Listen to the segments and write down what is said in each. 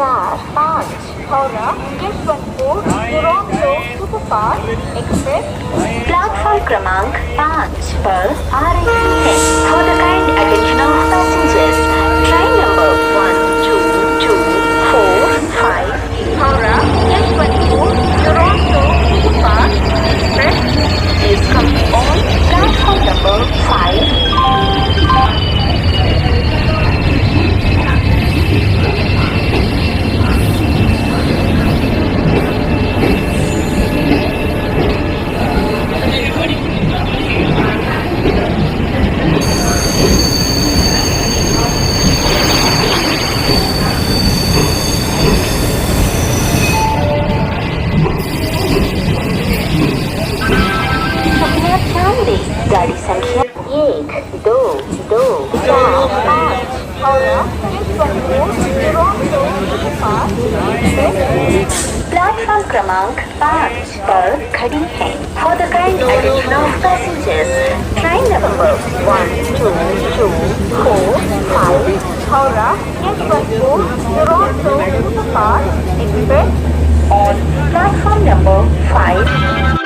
4 howrah yesvantpur Duronto Superfast Express platform क्रमांक 5 पर आ रही है। For the kind attention of passengers, train number 1, 2, 2, 4, 5 howrah yesvantpur Duronto Superfast Express is coming on platform number 5. गाड़ी संख्या 1, 2, 2, 4, 5 howrah yesvantpur Duronto Superfast Express platform क्रमांक 5 पर खड़ी है। For the kind attention of passengers, train number 1, 2, 2, 4, 5 howrah yesvantpur Duronto Superfast Express on platform number 5.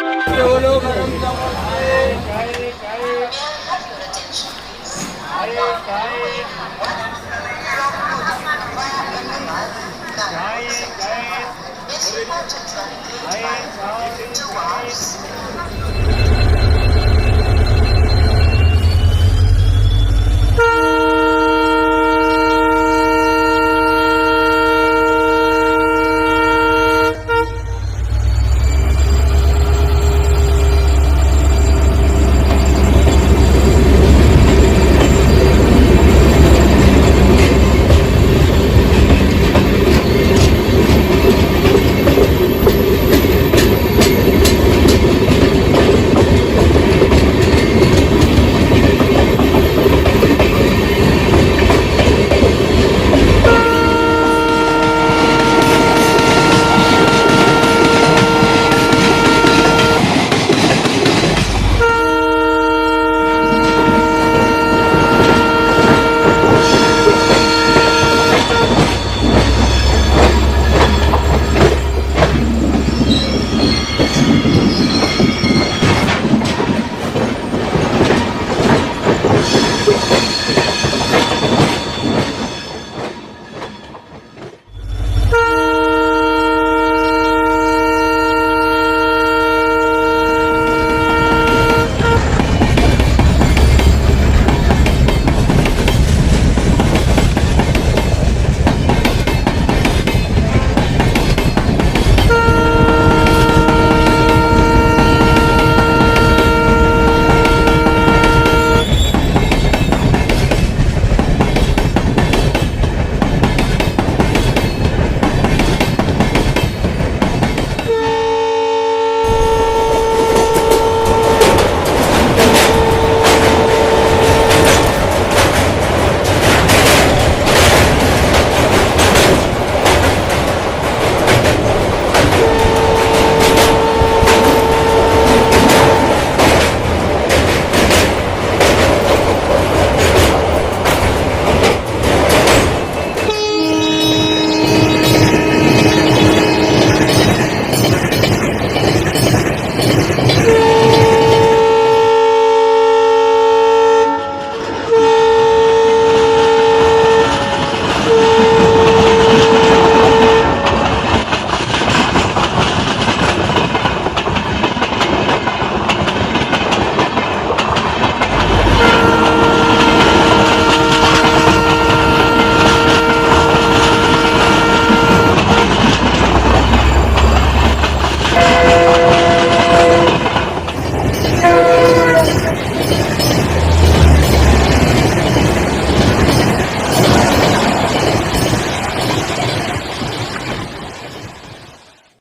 It's important to identify 2 hours.